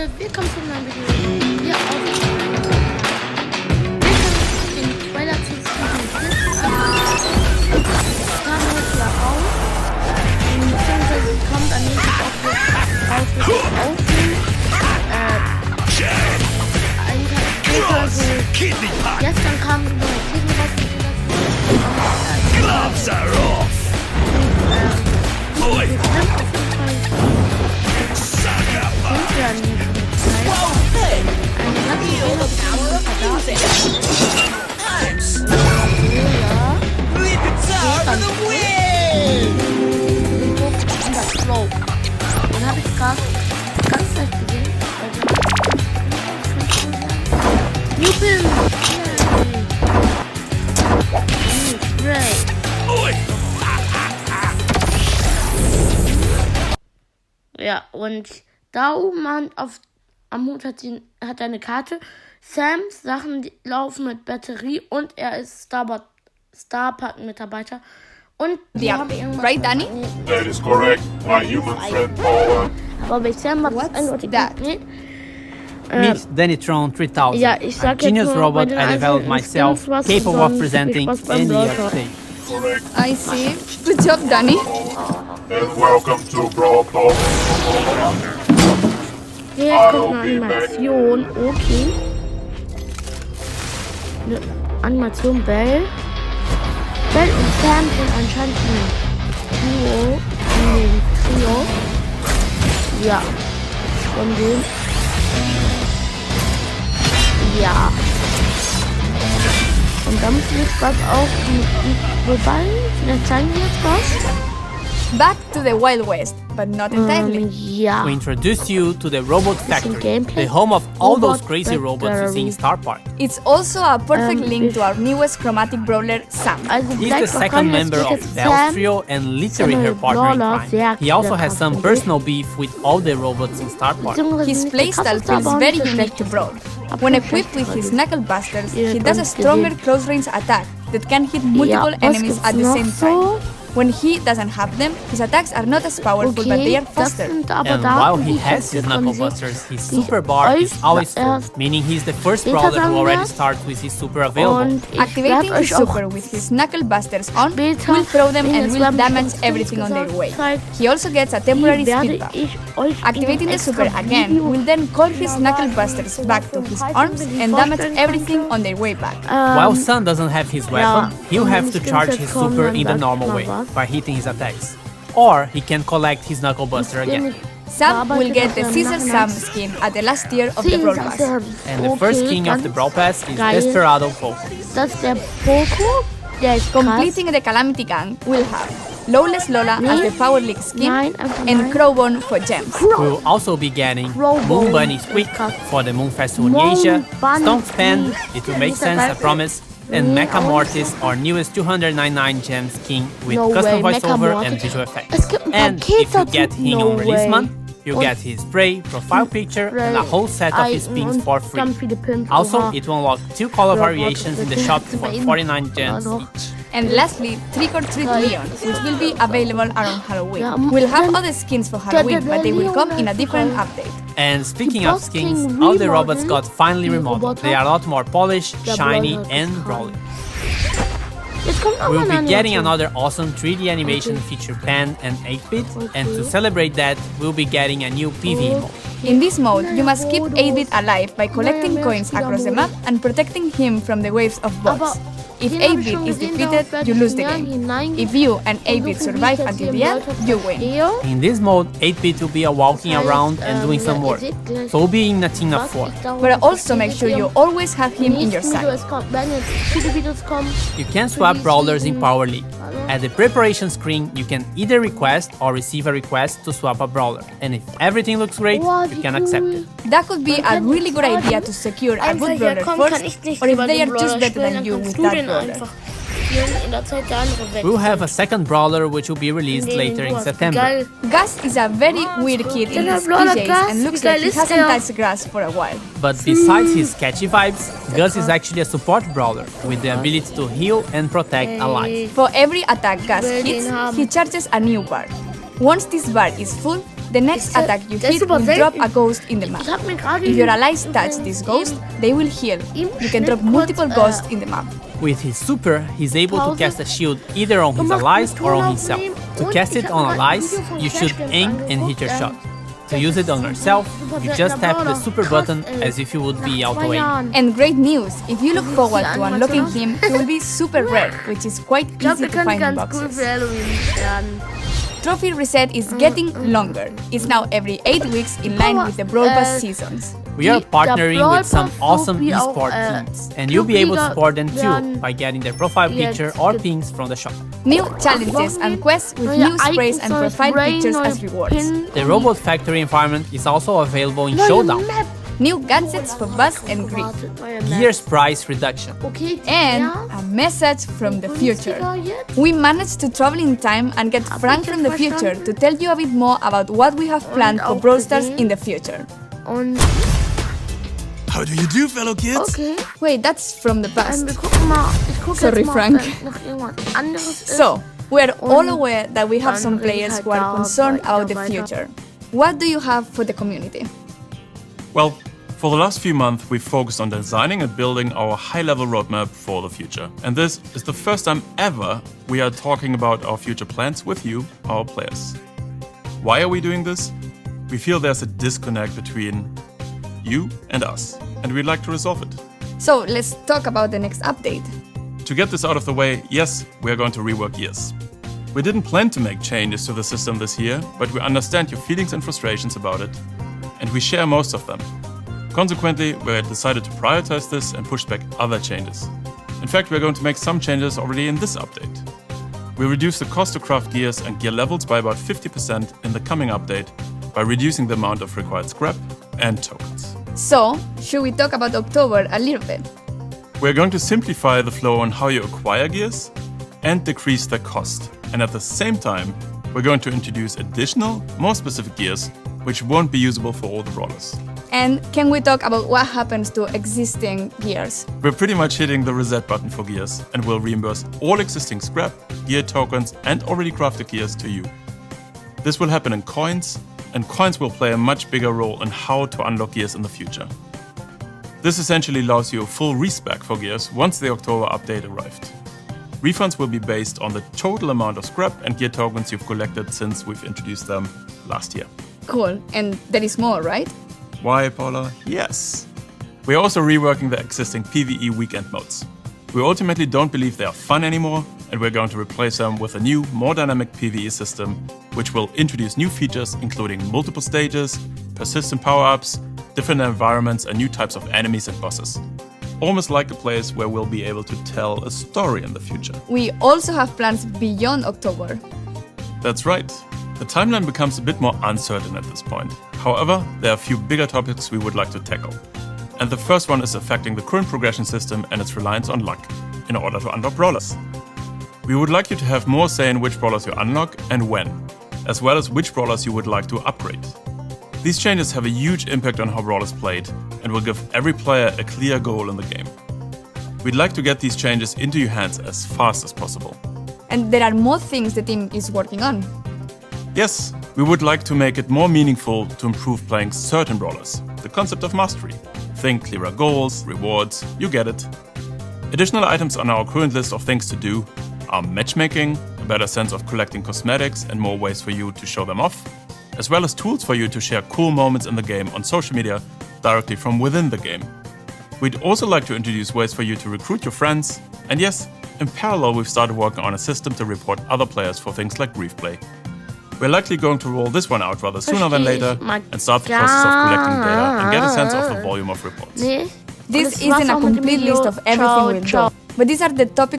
willkommen zu einem Video. Wir aufnehmen den Trailer zu kam heute ja raus. Beziehungsweise sie kommt an nächstes auch raus, bis es aufnimmt. Gestern kam so eine Kriege raus. Gloves are off! Boy! Den habe ich gerade ganz leicht gesehen. Jubeln! Spray! Ja, und da oben am Hut hat er eine Karte. Sams Sachen laufen mit Batterie und er ist Starpark-Mitarbeiter. Und die haben irgendwas. Right, Danny? That is correct, my human friend Paula. Aber bei Sam macht es eindeutig nicht. Meet Dannytron 3000, Ja, ich a sag genius jetzt nur, robot bei den I developed einzelnen myself, Skins was capable of besonders presenting viel Spaß beim any Brawl stage. Correct. I see. Good job, Danny. And welcome to Brawl Talk. Jetzt kommt eine Animation. Okay. Eine Animation Bell. Bell und Sam sind anscheinend ein Trio. Ja. Von dem. Ja. Und da müssen wir jetzt was auch wobei, vielleicht zeigen wir jetzt was. Back to the Wild West, but not entirely. Ja. We introduce you to the Robot Factory, gameplay. the home of all Robot those crazy robots you see in Star Park. It's also a perfect link to our newest chromatic brawler, Sam. Also He's bleibt the noch second dran, member jetzt of steht Bell's Sam. trio and literally her partner in crime. He also has some personal beef with all the robots in Star Park. His playstyle feels very unique to Brawl. When equipped with his knuckle busters, he does a stronger close-range attack that can hit multiple enemies at the same time. When he doesn't have them, his attacks are not as powerful, but they are faster. And while he has his knuckle busters, his super bar is always full, meaning he's the first brawler who already starts with his super available. Activating his super with his knuckle busters on will throw them and will damage everything on their way. He also gets a temporary speed buff. Activating the super again will then call his knuckle busters back to his arms and damage everything on their way back. While Sun doesn't have his weapon, he'll have to charge his super in the normal way, by hitting his attacks. Or he can collect his knuckle buster again. Sam will get the Caesar Sam skin at the last tier of the Brawl Pass. And the first king of the Brawl Pass is Desperado Poco. Das ist der Poco. Der ist Completing the Calamity Gang will have Lawless Lola as the Power League skin and Crowbone for gems. We'll also be getting Moon Bunny Squeak for the Moon Festival in Asia, Stonk Span, it will make sense, I promise, and Mecha Mortis, our newest 299 gems king with custom voiceover and visual effects. And if you get him on release month, you get his spray, profile picture, and a whole set of his pins for free. Also, it will unlock 2 color variations in the shop for 49 gems each. And lastly, Trick or Treat Leon, which will be available around Halloween. We'll have other skins for Halloween, but they will come in a different update. And speaking of skins, all the robots got finally remodeled. They are a lot more polished, shiny, and brawly. We'll be getting another awesome 3D animation feature Pan and 8-bit, and to celebrate that, we'll be getting a new PvE mode. In this mode, you must keep 8-bit alive by collecting coins across the map and protecting him from the waves of bots. If 8-bit is defeated, you lose the game. If you and 8-bit survive until the end, you win. In this mode, 8-bit will be walking around and doing some work, so we'll be in a team of 4. But also make sure you always have him in your side. You can swap brawlers in Power League. At the preparation screen, you can either request or receive a request to swap a brawler, and if everything looks great, you can accept it. That could be a really good idea to secure a good brawler first, or if they are just better than you with that brawler. We'll have a second brawler which will be released later in September. Gus is a very weird kid in his PJs and looks like he hasn't touched grass for a while. But besides his catchy vibes, Gus is actually a support brawler with the ability to heal and protect allies. For every attack Gus hits, he charges a new bar. Once this bar is full, the next attack you hit will drop a ghost in the map. If your allies touch this ghost, they will heal. You can drop multiple ghosts in the map. With his super, he's able to cast a shield either on his allies or on himself. To cast it on allies, you should aim and hit your shot. To use it on yourself, you just tap the super button as if you would be auto-aim. And great news! If you look forward to unlocking him, he will be super rare, which is quite easy to find in boxes. Trophy reset is getting longer. It's now every 8 weeks in line with the Brawl Pass seasons. We are partnering with some awesome esport teams, and you'll be able to support them too by getting their profile picture or pings from the shop. New challenges and quests with new sprays and profile pictures as rewards. The Robot Factory environment is also available in Showdown. New gadgets for Buzz and Griff. Gears price reduction. And a message from the future. We managed to travel in time and get Frank from the future to tell you a bit more about what we have planned for Brawl Stars in the future. How do you do, fellow kids? Wait, that's from the past. Sorry, Frank. So, we are all aware that we have some players who are concerned about the future. What do you have for the community? Well, for the last few months, we've focused on designing and building our high-level roadmap for the future. And this is the first time ever we are talking about our future plans with you, our players. Why are we doing this? We feel there's a disconnect between you and us, and we'd like to resolve it. So let's talk about the next update. To get this out of the way, yes, we are going to rework Gears. We didn't plan to make changes to the system this year, but we understand your feelings and frustrations about it, and we share most of them. Consequently, we decided to prioritize this and push back other changes. In fact, we're going to make some changes already in this update. We reduce the cost to craft gears and gear levels by about 50% in the coming update by reducing the amount of required scrap and tokens. So, should we talk about October a little bit? We're going to simplify the flow on how you acquire gears and decrease their cost. And at the same time, we're going to introduce additional, more specific gears which won't be usable for all the brawlers. And can we talk about what happens to existing gears? We're pretty much hitting the reset button for gears and will reimburse all existing scrap, gear tokens and already crafted gears to you. This will happen in coins, and coins will play a much bigger role in how to unlock gears in the future. This essentially allows you a full respec for gears once the October update arrived. Refunds will be based on the total amount of scrap and gear tokens you've collected since we've introduced them last year. Cool, and there is more, right? Why, Paula? Yes. We are also reworking the existing PvE weekend modes. We ultimately don't believe they are fun anymore, and we're going to replace them with a new, more dynamic PvE system, which will introduce new features including multiple stages, persistent power-ups, different environments and new types of enemies and bosses. Almost like a place where we'll be able to tell a story in the future. We also have plans beyond October. That's right. The timeline becomes a bit more uncertain at this point. However, there are a few bigger topics we would like to tackle. And the first one is affecting the current progression system and its reliance on luck in order to unlock brawlers. We would like you to have more say in which brawlers you unlock and when, as well as which brawlers you would like to upgrade. These changes have a huge impact on how Brawl is played and will give every player a clear goal in the game. We'd like to get these changes into your hands as fast as possible. And there are more things the team is working on. Yes, we would like to make it more meaningful to improve playing certain brawlers, the concept of mastery. Think clearer goals, rewards, you get it. Additional items on our current list of things to do are matchmaking, a better sense of collecting cosmetics and more ways for you to show them off, as well as tools for you to share cool moments in the game on social media directly from within the game. We'd also like to introduce ways for you to recruit your friends, and yes, in parallel we've started working on a system to report other players for things like grief play. We're likely going to roll this one out rather sooner than later and start the process of collecting data and get a sense of the volume of reports. This isn't a complete list of everything we'll do, but these are the topics